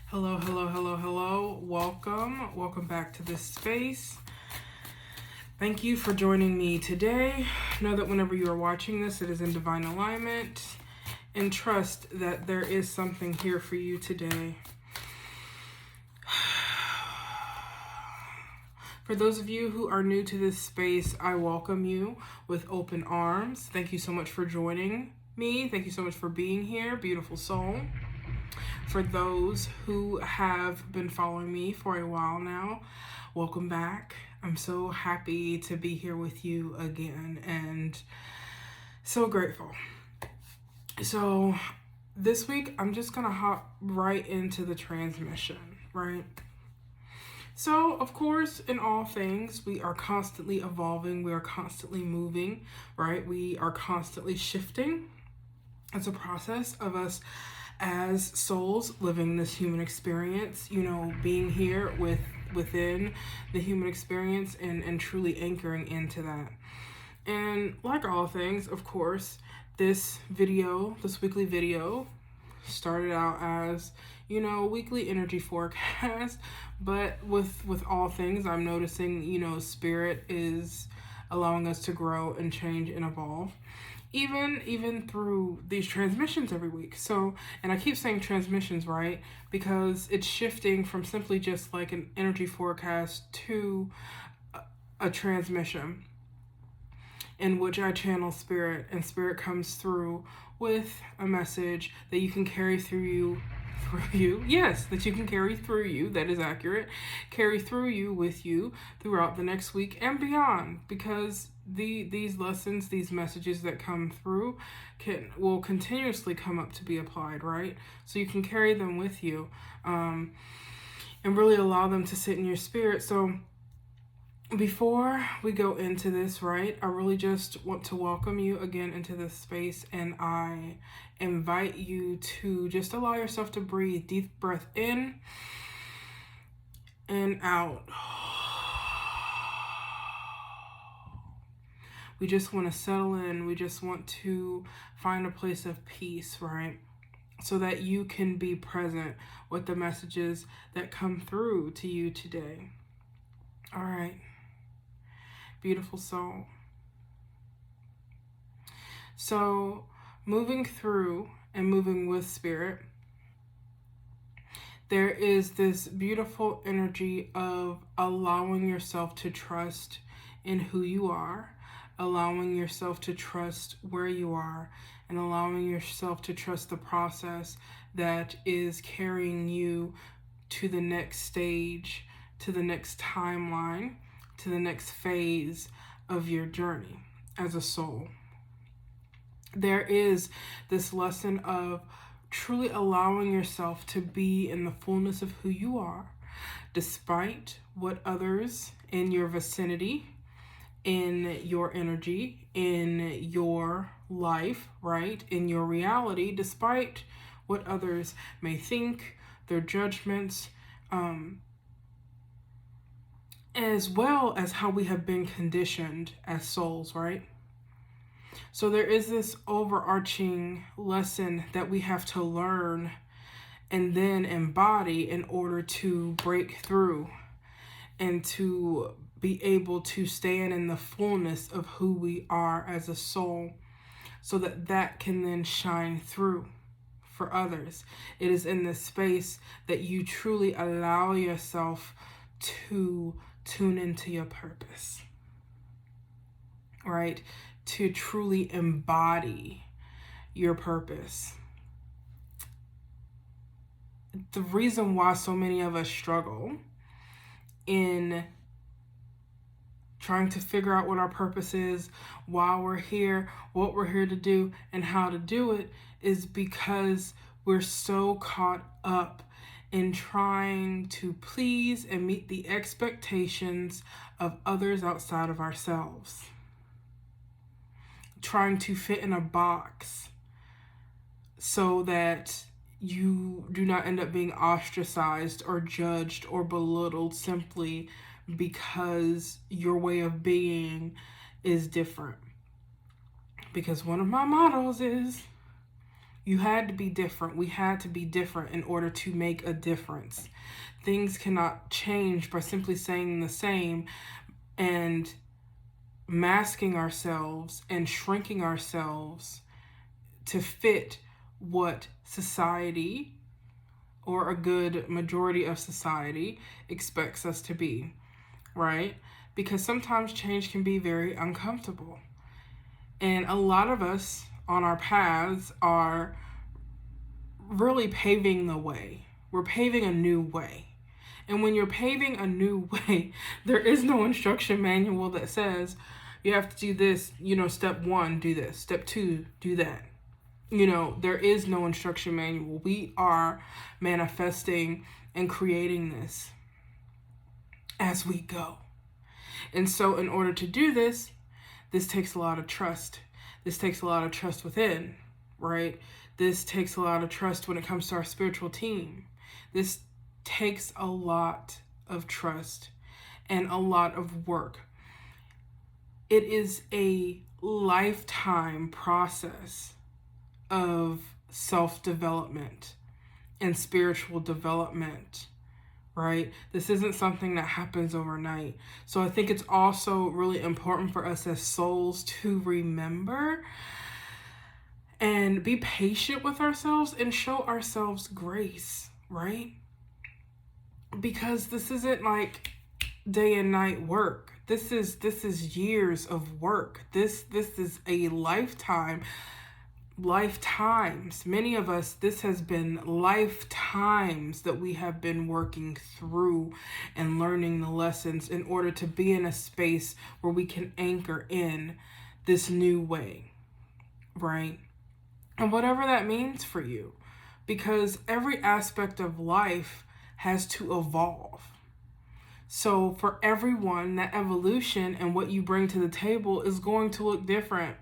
Hello, hello, hello, hello. Welcome back to this space. Thank you for joining me today. Know that whenever you are watching this, it is in divine alignment, and trust that there is something here for you today. For those of you who are new to this space, I welcome you with open arms. Thank you so much for joining me. Thank you so much for being here, beautiful soul. For those who have been following me for a while now, welcome back. I'm so happy to be here with you again and so grateful. So this week, I'm just going to hop right into the transmission, right? So, of course, in all things, we are constantly evolving. We are constantly moving, right? We are constantly shifting. It's a process of us as souls living this human experience, being here within the human experience and truly anchoring into that. And like all things, of course, this weekly video started out as, weekly energy forecast, but with all things, I'm noticing, spirit is allowing us to grow and change and evolve. Even through these transmissions every week. So, and I keep saying transmissions, right? Because it's shifting from simply just like an energy forecast to a transmission in which I channel spirit, and spirit comes through with a message that you can carry through you. Yes, that you can carry through you. That is accurate. Carry through you with you throughout the next week and beyond, because these lessons, these messages that come through will continuously come up to be applied, right? So you can carry them with you and really allow them to sit in your spirit. So before we go into this, right, I really just want to welcome you again into this space, and I invite you to just allow yourself to breathe. Deep breath in and out. We just want to settle in. We just want to find a place of peace, right? So that you can be present with the messages that come through to you today. All right. Beautiful soul. So, moving through and moving with spirit, there is this beautiful energy of allowing yourself to trust in who you are, allowing yourself to trust where you are, and allowing yourself to trust the process that is carrying you to the next stage, to the next timeline, to the next phase of your journey as a soul. There is this lesson of truly allowing yourself to be in the fullness of who you are, despite what others in your vicinity, in your energy, in your life, right, in your reality, despite what others may think, their judgments, as well as how we have been conditioned as souls, right? So there is this overarching lesson that we have to learn and then embody in order to break through and to be able to stand in the fullness of who we are as a soul, so that can then shine through for others. It is in this space that you truly allow yourself to tune into your purpose, right? To truly embody your purpose. The reason why so many of us struggle in trying to figure out what our purpose is, why we're here, what we're here to do, and how to do it is because we're so caught up in trying to please and meet the expectations of others outside of ourselves. Trying to fit in a box so that you do not end up being ostracized or judged or belittled simply because your way of being is different. Because one of my mottos is, You had to be different. We had to be different in order to make a difference. Things cannot change by simply saying the same and masking ourselves and shrinking ourselves to fit what society, or a good majority of society, expects us to be, right? Because sometimes change can be very uncomfortable. And a lot of us on our paths are really paving the way. We're paving a new way. And when you're paving a new way, there is no instruction manual that says you have to do this, step 1, do this, step 2, do that. There is no instruction manual. We are manifesting and creating this as we go. And so in order to do this takes a lot of trust. This takes a lot of trust within, right? This takes a lot of trust when it comes to our spiritual team. This takes a lot of trust and a lot of work. It is a lifetime process of self-development and spiritual development, right? This isn't something that happens overnight. So I think it's also really important for us as souls to remember and be patient with ourselves and show ourselves grace, right? Because this isn't like day and night work. This is years of work. This is a lifetimes. Many of us, this has been lifetimes that we have been working through and learning the lessons in order to be in a space where we can anchor in this new way, right? And whatever that means for you, because every aspect of life has to evolve. So for everyone, that evolution and what you bring to the table is going to look different.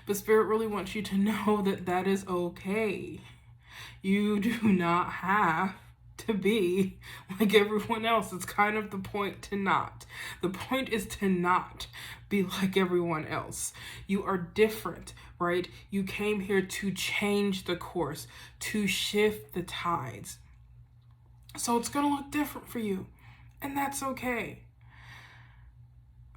But Spirit really wants you to know that that is okay. You do not have to be like everyone else. It's kind of the point to not. The point is to not be like everyone else. You are different, right? You came here to change the course, to shift the tides. So it's going to look different for you, and that's okay.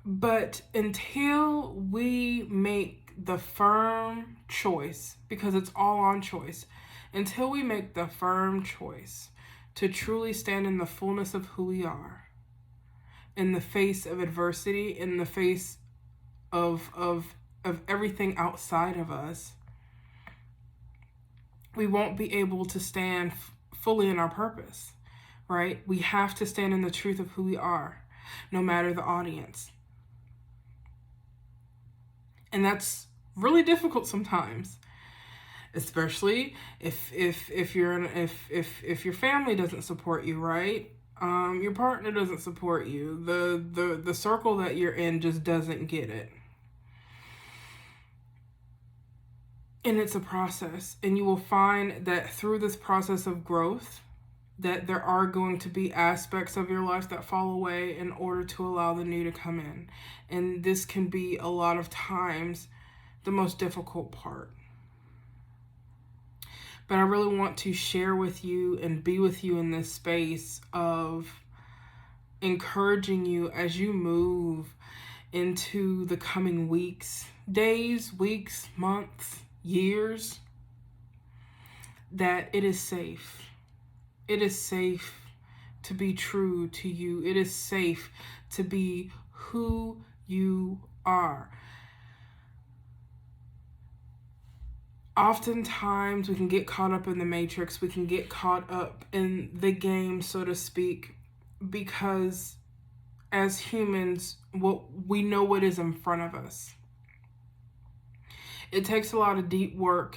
But until we make the firm choice, because it's all on choice, until we make the firm choice to truly stand in the fullness of who we are, in the face of adversity, in the face of everything outside of us, we won't be able to stand fully in our purpose, right? We have to stand in the truth of who we are, no matter the audience. And that's really difficult sometimes, especially if your family doesn't support you, right? Your partner doesn't support you. The circle that you're in just doesn't get it. And it's a process, and you will find that through this process of growth, that there are going to be aspects of your life that fall away in order to allow the new to come in. And this can be a lot of times the most difficult part. But I really want to share with you and be with you in this space of encouraging you as you move into the coming weeks, days, weeks, months, years, that it is safe. It is safe to be true to you. It is safe to be who you are. Oftentimes we can get caught up in the matrix. We can get caught up in the game, so to speak, because as humans, we know what is in front of us. It takes a lot of deep work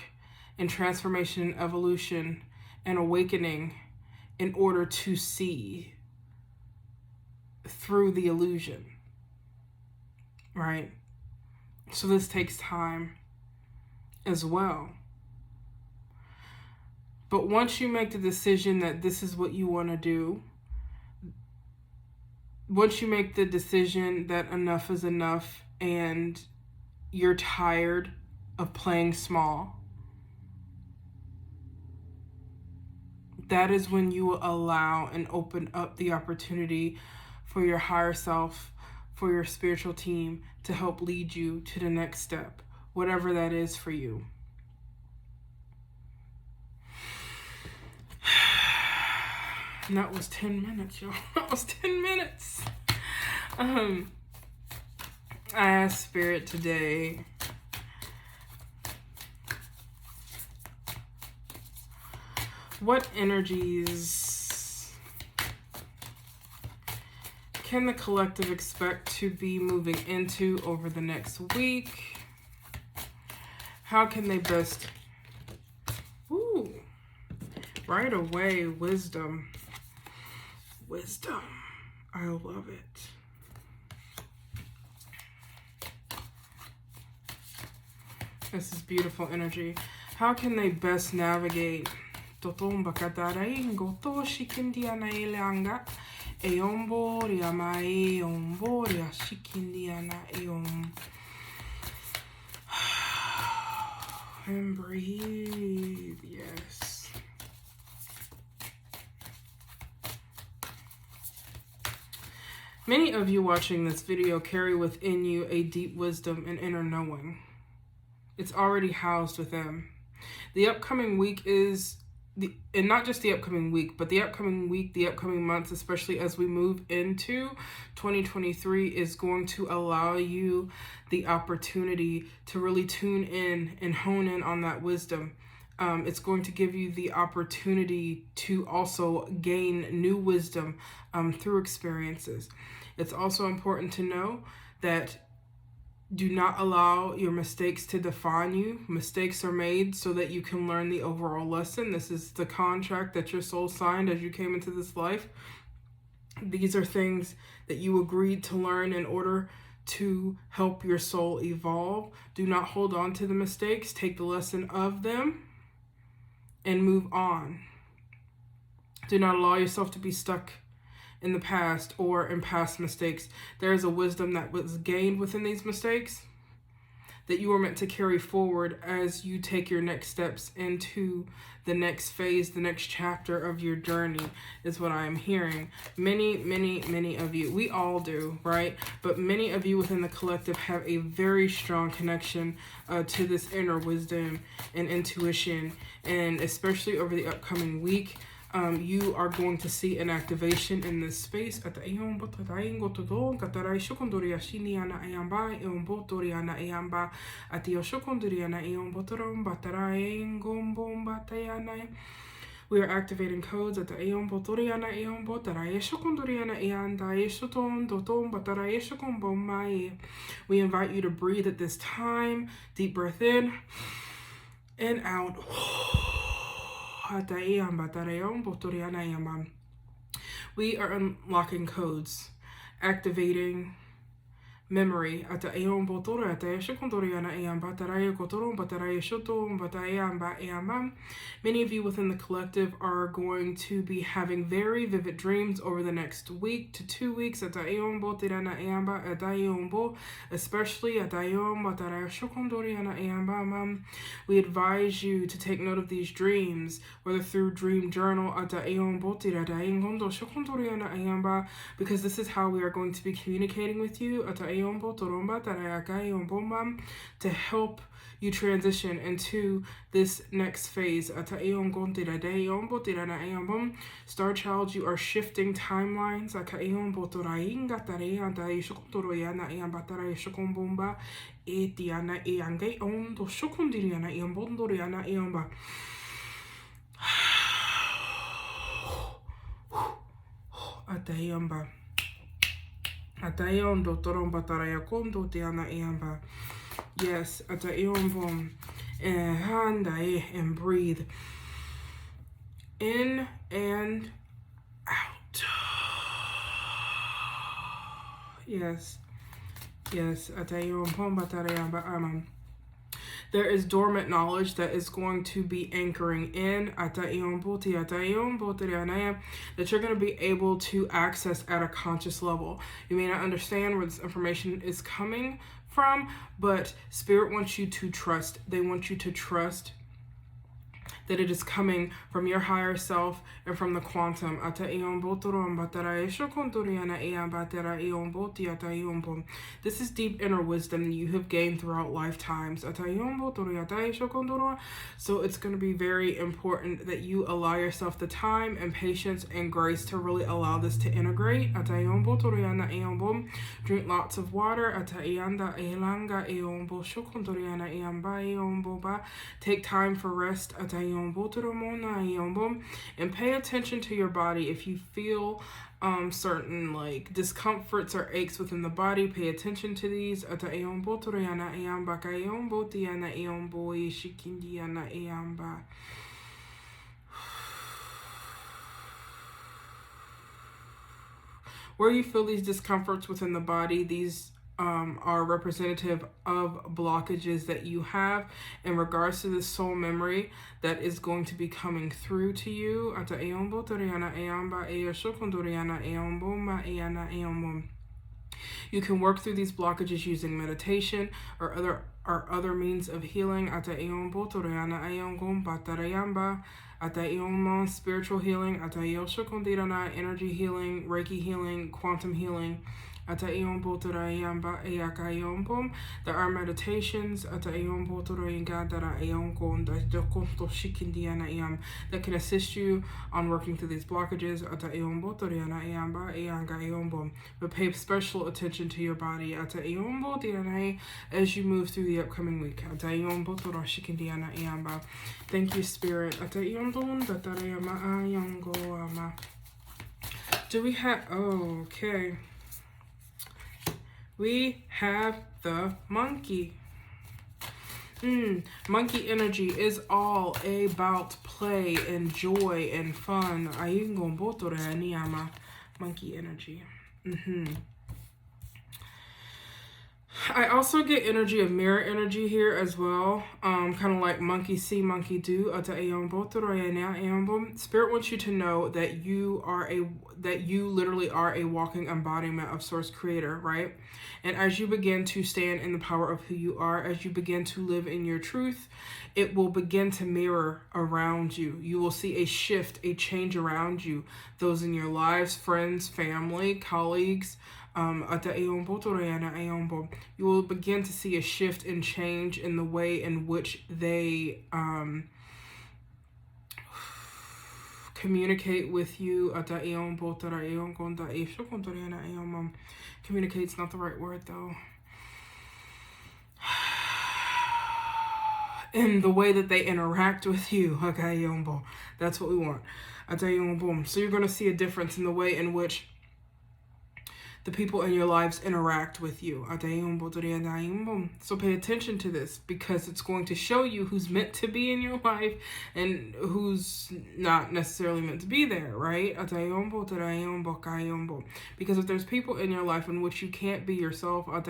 and transformation and evolution and awakening in order to see through the illusion, right? So this takes time as well. But once you make the decision that this is what you want to do, once you make the decision that enough is enough and you're tired of playing small, that is when you will allow and open up the opportunity for your higher self, for your spiritual team to help lead you to the next step, whatever that is for you. And that was 10 minutes, y'all. That was 10 minutes. I asked Spirit today, what energies can the collective expect to be moving into over the next week? How can they best... Ooh, right away, wisdom. Wisdom. I love it. This is beautiful energy. How can they best navigate? And breathe. Yes. Many of you watching this video carry within you a deep wisdom and inner knowing. It's already housed within. The upcoming week is, and not just the upcoming week, but the upcoming week, the upcoming months, especially as we move into 2023, is going to allow you the opportunity to really tune in and hone in on that wisdom. It's going to give you the opportunity to also gain new wisdom through experiences. It's also important to know that do not allow your mistakes to define you. Mistakes are made so that you can learn the overall lesson. This is the contract that your soul signed as you came into this life. These are things that you agreed to learn in order to help your soul evolve. Do not hold on to the mistakes. Take the lesson of them and move on. Do not allow yourself to be stuck in the past or in past mistakes. There is a wisdom that was gained within these mistakes that you are meant to carry forward as you take your next steps into the next phase, the next chapter of your journey, is what I am hearing. Many of you, we all do, right? But many of you within the collective have a very strong connection to this inner wisdom and intuition, and especially over the upcoming week, you are going to see an activation in this space. We are activating codes at the Aeon Botoriana Aeon Botara Shokondoriana Eanda Eshoton Doton Batara Eshokombomai. We invite you to breathe at this time. Deep breath in and out. We are unlocking codes, activating memory. Many of you within the collective are going to be having very vivid dreams over the next week to 2 weeks, especially. We advise you to take note of these dreams, whether through dream journal, because this is how we are going to be communicating with you to help you transition into this next phase. Star Child, you are shifting timelines. Yes, and breathe in and out. Yes. There is dormant knowledge that is going to be anchoring in that you're going to be able to access at a conscious level. You may not understand where this information is coming from, but Spirit wants you to trust. They want you to trust that it is coming from your higher self and from the quantum. This is deep inner wisdom you have gained throughout lifetimes. So it's going to be very important that you allow yourself the time and patience and grace to really allow this to integrate. Drink lots of water. Take time for rest. And pay attention to your body. If you feel certain like discomforts or aches within the body, pay attention to these. Where you feel these discomforts within the body, these are representative of blockages that you have in regards to this soul memory that is going to be coming through to you. You can work through these blockages using meditation or other means of healing. Spiritual healing, energy healing, Reiki healing, quantum healing. There are meditations that can assist you on working through these blockages. But pay special attention to your body as you move through the upcoming week. Thank you, Spirit. Do we have... Oh, okay. We have the monkey. Monkey energy is all about play and joy and fun. Monkey energy. I also get energy of mirror energy here as well. Kind of like monkey see, monkey do. Spirit wants you to know that you literally are a walking embodiment of Source Creator, right? And as you begin to stand in the power of who you are, as you begin to live in your truth, it will begin to mirror around you. You will see a shift, a change around you. Those in your lives, friends, family, colleagues, you will begin to see a shift and change in the way in which they communicate with you. Communicate's not the right word though. In the way that they interact with you. That's what we want. So you're going to see a difference in the way in which the people in your lives interact with you. So pay attention to this, because it's going to show you who's meant to be in your life and who's not necessarily meant to be there, right? Because if there's people in your life in which you can't be yourself, then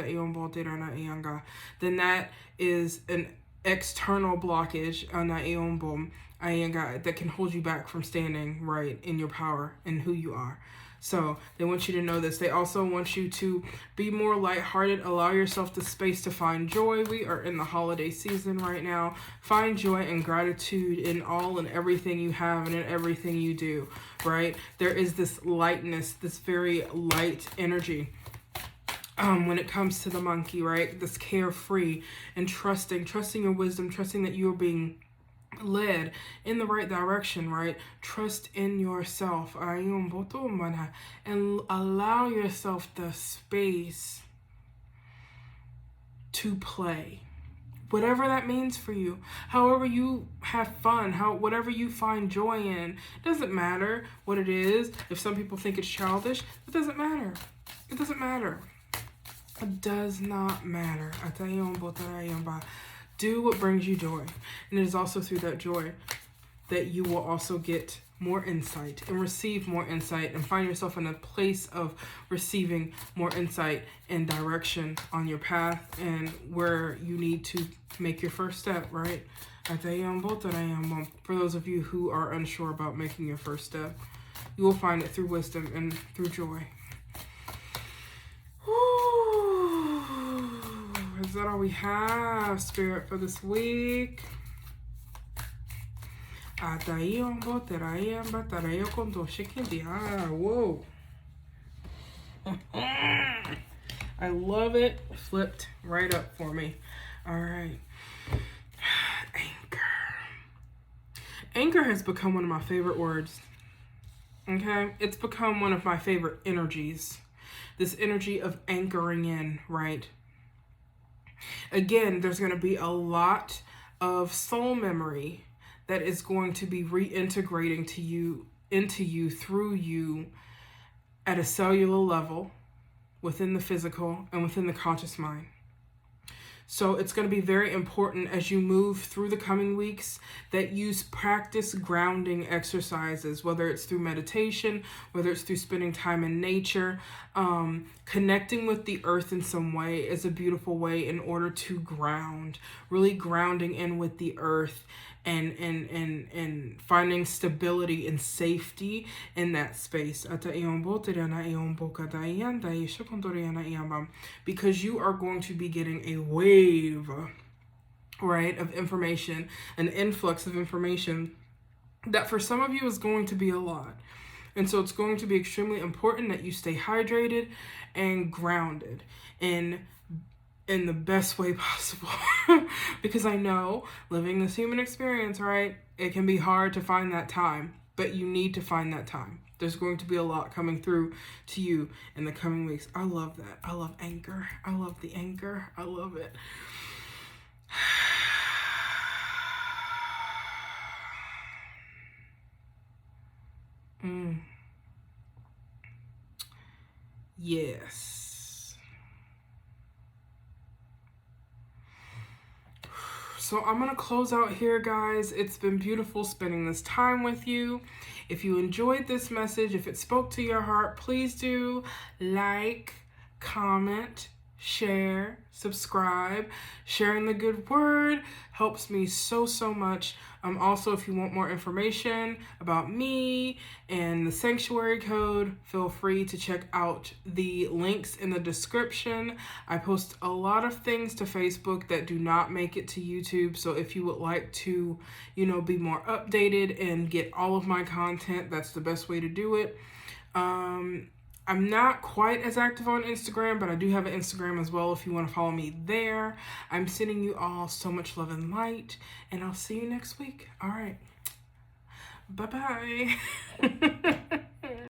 that is an external blockage that can hold you back from standing right in your power and who you are. So they want you to know this. They also want you to be more lighthearted. Allow yourself the space to find joy. We are in the holiday season right now. Find joy and gratitude in all and everything you have and in everything you do, right? There is this lightness, this very light energy when it comes to the monkey, right? This carefree and trusting your wisdom, trusting that you are being led in the right direction, right? Trust in yourself and allow yourself the space to play, whatever that means for you. However you have fun, whatever you find joy in, doesn't matter what it is. If some people think it's childish, it doesn't matter. It doesn't matter. It does not matter. Do what brings you joy. And it is also through that joy that you will also get more insight and receive more insight and find yourself in a place of receiving more insight and direction on your path and where you need to make your first step, right? For those of you who are unsure about making your first step, you will find it through wisdom and through joy. Is that all we have, Spirit, for this week? Whoa. I love it. Flipped right up for me. All right. Anchor. Anchor has become one of my favorite words. Okay? It's become one of my favorite energies. This energy of anchoring in, right? Again, there's going to be a lot of soul memory that is going to be reintegrating to you, into you, through you, at a cellular level, within the physical and within the conscious mind. So it's going to be very important as you move through the coming weeks that you practice grounding exercises, whether it's through meditation, whether it's through spending time in nature. Connecting with the earth in some way is a beautiful way in order to ground, really grounding in with the earth and finding stability and safety in that space. Because you are going to be getting a wave, right, of information, an influx of information that for some of you is going to be a lot. And so it's going to be extremely important that you stay hydrated and grounded in the best way possible. Because I know living this human experience, right, it can be hard to find that time, but you need to find that time. There's going to be a lot coming through to you in the coming weeks. I love that. I love anchor. I love the anchor. I love it. Yes. So I'm going to close out here, guys. It's been beautiful spending this time with you. If you enjoyed this message, if it spoke to your heart, please do like, comment, share, subscribe. Sharing the good word helps me so much. Also, if you want more information about me and the sanctuary code, feel free to check out the links in the description. I post a lot of things to Facebook that do not make it to YouTube. So if you would like to, be more updated and get all of my content, that's the best way to do it. I'm not quite as active on Instagram, but I do have an Instagram as well if you want to follow me there. I'm sending you all so much love and light, and I'll see you next week. All right. Bye-bye.